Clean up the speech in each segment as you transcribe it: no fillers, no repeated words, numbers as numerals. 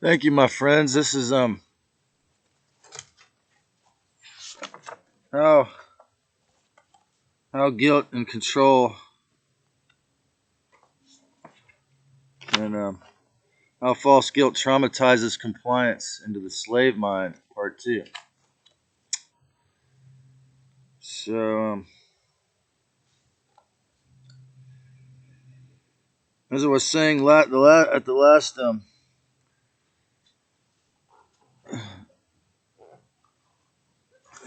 Thank you, my friends. This is how guilt and control and how false guilt traumatizes compliance into the slave mind, part two. So, as I was saying at the last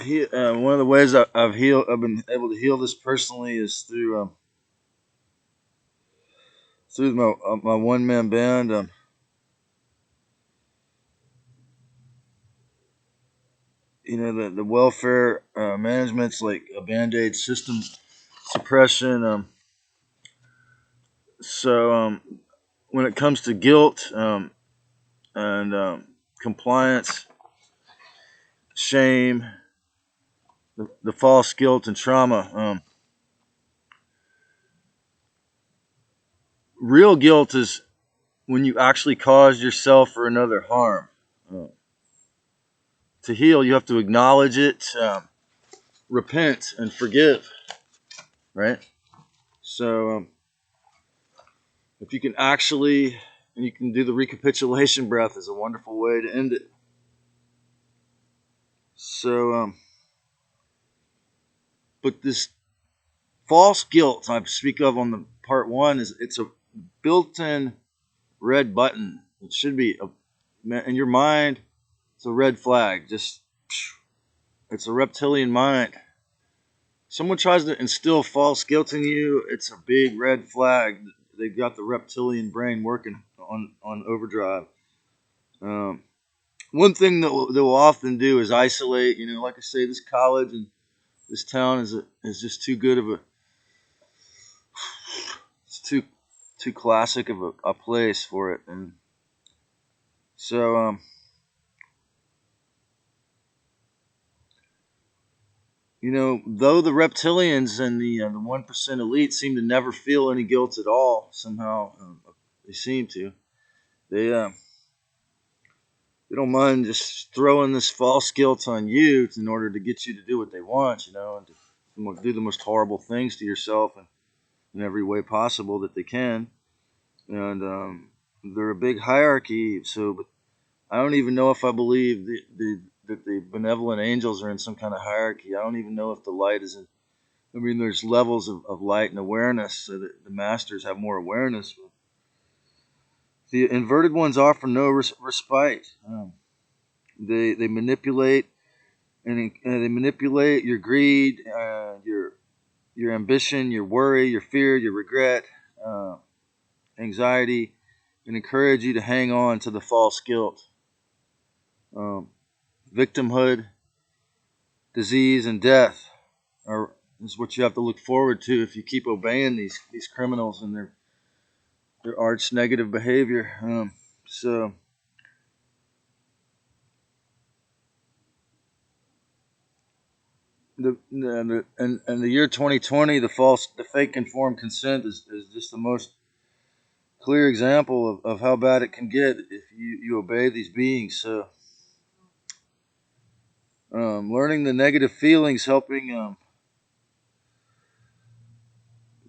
one of the ways I've been able to heal this personally is through my one man band. The welfare management's like a band-aid system suppression. So when it comes to guilt and compliance, shame, the false guilt and trauma, real guilt is when you actually cause yourself or another harm. Uh, to heal, you have to acknowledge it, repent, and forgive. Right. So if you can actually, and you can do the recapitulation breath, is a wonderful way to end it. So, but this false guilt I speak of on the part one it's a built-in red button. It should be in your mind. It's a red flag. It's a reptilian mind. Someone tries to instill false guilt in you, it's a big red flag. They've got the reptilian brain working on overdrive. One thing that they'll often do is isolate. Like I say, this college and this town is just too good of it's too classic of a place for it. And so though the reptilians and the 1% elite seem to never feel any guilt at all, somehow they seem to. They don't mind just throwing this false guilt on you in order to get you to do what they want, and to do the most horrible things to yourself and in every way possible that they can. And they're a big hierarchy. But I don't even know if I believe that the benevolent angels are in some kind of hierarchy. I don't even know if the light is in. I mean, there's levels of light and awareness, so that the masters have more awareness. The inverted ones offer no respite. They manipulate and they manipulate your greed, your ambition, your worry, your fear, your regret, anxiety, and encourage you to hang on to the false guilt. Victimhood, disease, and death is what you have to look forward to if you keep obeying these criminals and their arch negative behavior. So and the year 2020, the fake informed consent is just the most clear example of how bad it can get if you obey these beings. So learning the negative feelings, helping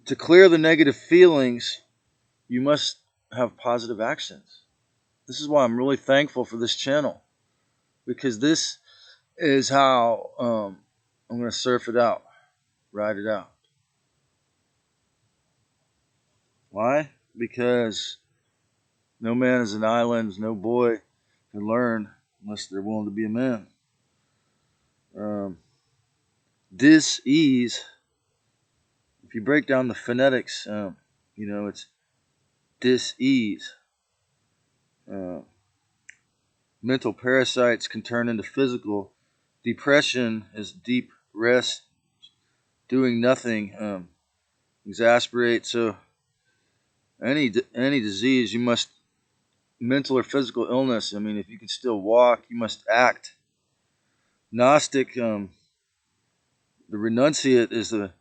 to clear the negative feelings, you must have positive actions. This is why I'm really thankful for this channel, because this is how I'm going to surf it out, ride it out. Why? Because no man is an island, no boy can learn unless they're willing to be a man. Dis-ease, if you break down the phonetics, it's dis-ease. Mental parasites can turn into physical. Depression is deep rest, doing nothing, exasperate. So any disease, you must, mental or physical illness, I mean, if you can still walk, you must act. Gnostic, the renunciate is the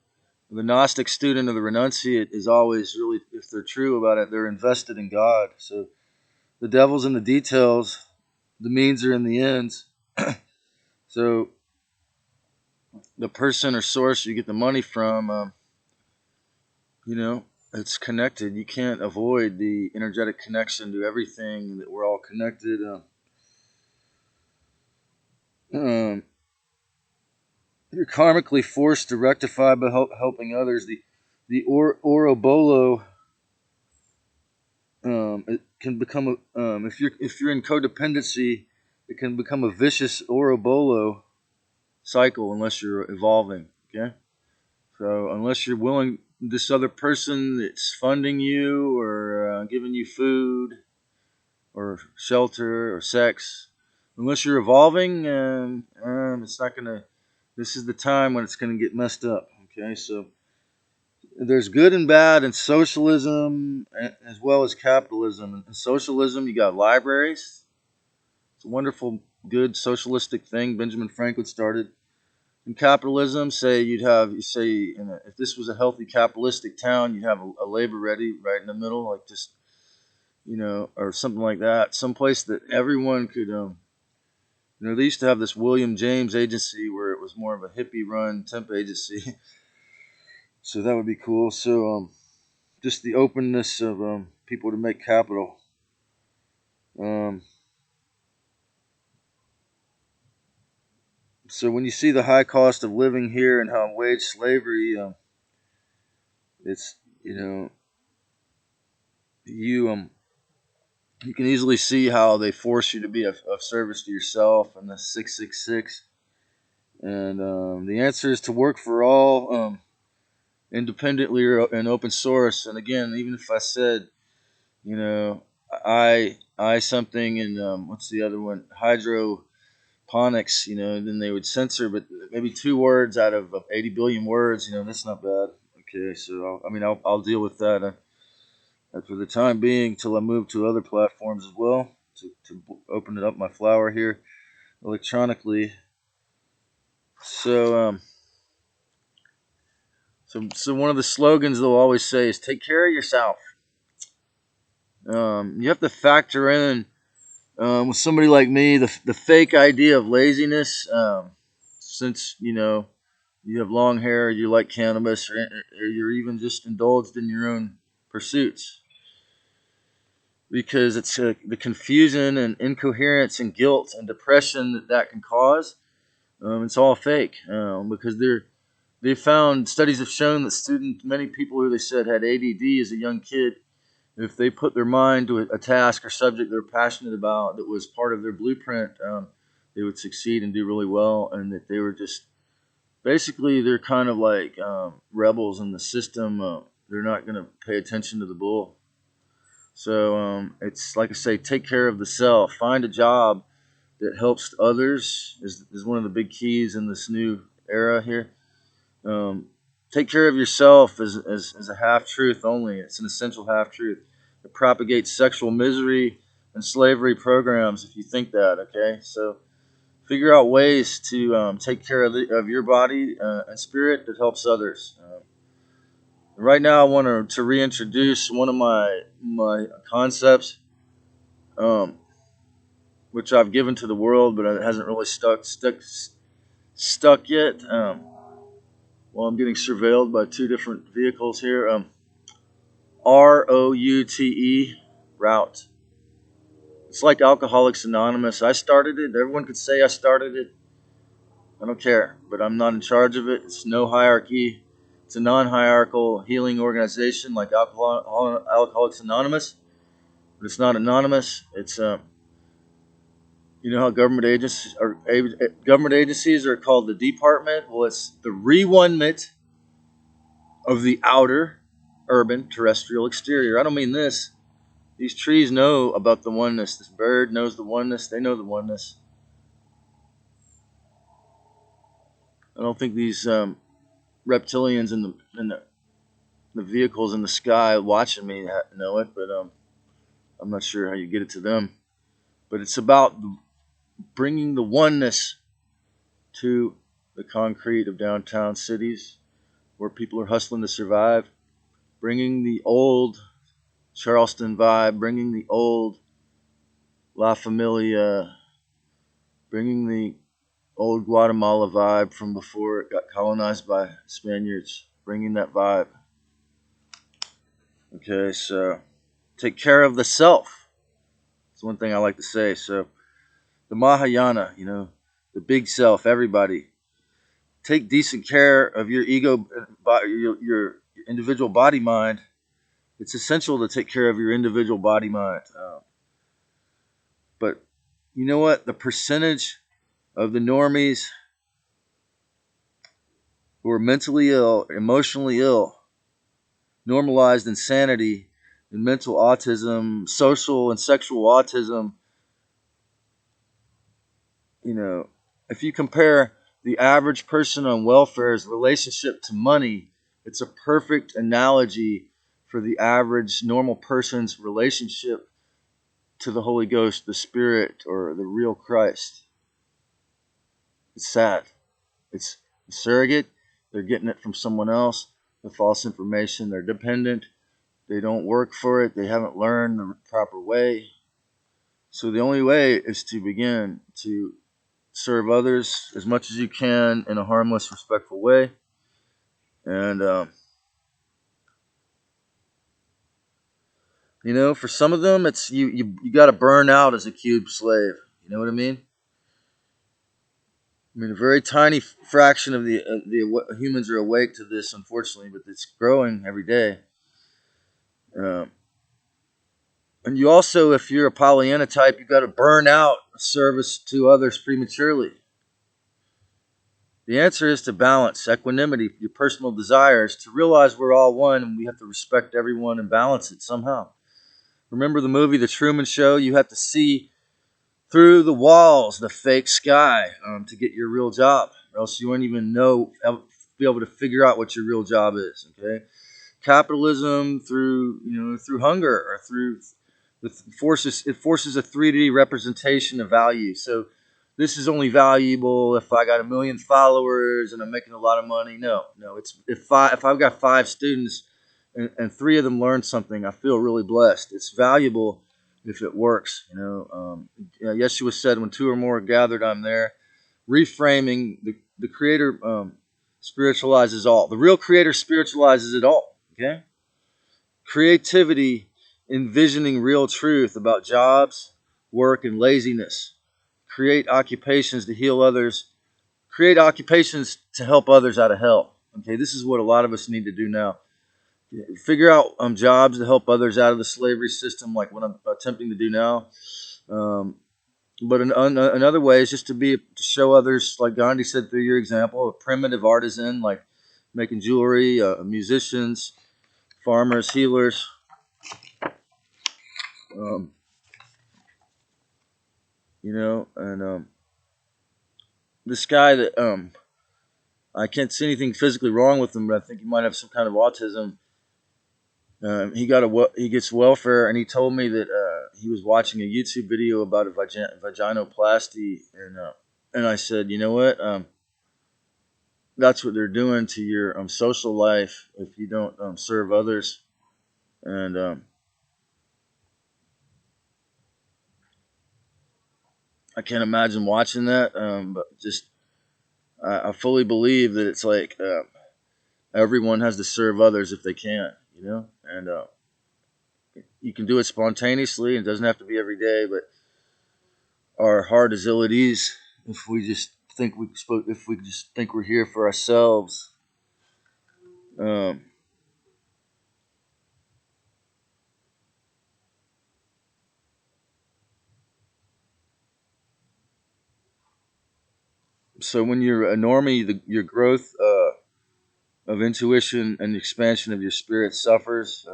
Gnostic student of the renunciate is always really, if they're true about it, they're invested in God. So the devil's in the details. The means are in the ends. So the person or source you get the money from, you know, it's connected. You can't avoid the energetic connection to everything, that we're all connected. Um, you're karmically forced to rectify by helping others. The Orobolo, it can become a, if you're in codependency, it can become a vicious Orobolo cycle unless you're evolving. Okay, so unless you're willing, this other person that's funding you or giving you food or shelter or sex, unless you're evolving, it's not gonna. This is the time when it's gonna get messed up. Okay, so there's good and bad in socialism as well as capitalism. In socialism, you got libraries. It's a wonderful, good socialistic thing Benjamin Franklin started. In capitalism, say if this was a healthy capitalistic town, you'd have a labor ready right in the middle, like just or something like that, someplace that everyone could. They used to have this William James agency where it was more of a hippie-run temp agency, so that would be cool. So just the openness of people to make capital. Um, so when you see the high cost of living here and how wage slavery, it's you you can easily see how they force you to be of service to yourself and the 666. And the answer is to work for all, independently or in open source. And again, even if I said, you know, I something and what's the other one? Hydroponics, then they would censor, but maybe 2 words out of 80 billion words, that's not bad. Okay, so I'll deal with that for the time being till I move to other platforms as well to open it up my flower here electronically. So so one of the slogans they'll always say is "Take care of yourself." You have to factor in, with somebody like me, the fake idea of laziness. Since you have long hair, you like cannabis, or you're even just indulged in your own pursuits, because it's the confusion and incoherence and guilt and depression that can cause. It's all fake, because they found, studies have shown that many people who they said had ADD as a young kid, if they put their mind to a task or subject they're passionate about that was part of their blueprint, they would succeed and do really well, and that they were just basically, they're kind of like rebels in the system. They're not going to pay attention to the bull. So it's like I say, take care of the self. Find a job that helps others is one of the big keys in this new era here. Um, Take care of yourself as a half truth only. It's an essential half truth. It propagates sexual misery and slavery programs if you think that, okay? So figure out ways to take care of your body and spirit that helps others. Right now, I want to reintroduce one of my concepts, um, which I've given to the world, but it hasn't really stuck yet. Well, I'm getting surveilled by 2 different vehicles here. ROUTE, route. It's like Alcoholics Anonymous. I started it. Everyone could say I started it. I don't care, but I'm not in charge of it. It's no hierarchy. It's a non-hierarchical healing organization like Alcoholics Anonymous, but it's not anonymous. It's how government agencies are called the department. Well, it's the re-one-ment of the outer urban terrestrial exterior. I don't mean this. These trees know about the oneness. This bird knows the oneness. They know the oneness. I don't think these reptilians in the vehicles in the sky watching me know it, but I'm not sure how you get it to them. But it's about bringing the oneness to the concrete of downtown cities where people are hustling to survive, bringing the old Charleston vibe, bringing the old La Familia, bringing the old Guatemala vibe from before it got colonized by Spaniards, bringing that vibe. Okay, so take care of the self. It's one thing I like to say. So the Mahayana, the big self, everybody. Take decent care of your ego, your individual body mind. It's essential to take care of your individual body mind. But you know what? The percentage of the normies who are mentally ill, emotionally ill, normalized insanity, and mental autism, social and sexual autism, if you compare the average person on welfare's relationship to money, it's a perfect analogy for the average normal person's relationship to the Holy Ghost, the Spirit, or the real Christ. It's sad. It's a surrogate. They're getting it from someone else. The false information. They're dependent. They don't work for it. They haven't learned the proper way. So the only way is to begin to serve others as much as you can in a harmless, respectful way. And, for some of them, it's you got to burn out as a cube slave. You know what I mean? I mean, a very tiny fraction of the humans are awake to this, unfortunately, but it's growing every day. Um, and you also, if you're a Pollyanna type, you got to burn out service to others prematurely. The answer is to balance equanimity, your personal desires, to realize we're all one and we have to respect everyone and balance it somehow. Remember the movie The Truman Show? You have to see through the walls, the fake sky, to get your real job, or else you won't even be able to figure out what your real job is. Okay, capitalism through hunger or through it forces a 3D representation of value. So this is only valuable if I got 1 million followers and I'm making a lot of money. No, it's if I've got 5 students and 3 of them learn something, I feel really blessed. It's valuable if it works. Yeshua said, "When 2 or more are gathered, I'm there." Reframing the Creator spiritualizes all. The real Creator spiritualizes it all. Okay, creativity, envisioning real truth about jobs, work, and laziness. Create occupations to heal others. Create occupations to help others out of hell. Okay, this is what a lot of us need to do now. Figure out jobs to help others out of the slavery system, like what I'm attempting to do now. But another way is just to show others, like Gandhi said through your example, a primitive artisan, like making jewelry, musicians, farmers, healers. Um, and this guy that I can't see anything physically wrong with him, but I think he might have some kind of autism. He gets welfare, and he told me that he was watching a YouTube video about a vaginoplasty, and I said, you know what? That's what they're doing to your social life if you don't serve others. And I can't imagine watching that, but just I fully believe that it's like everyone has to serve others if they can, and you can do it spontaneously. It doesn't have to be every day, but our heart is ill at ease if we just think we're here for ourselves. Um, so when you're a normie, your growth of intuition and expansion of your spirit suffers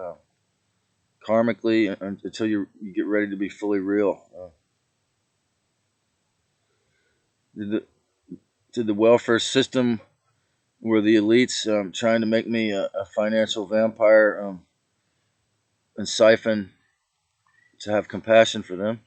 karmically until you get ready to be fully real. Did the welfare system where the elites trying to make me a financial vampire and siphon to have compassion for them?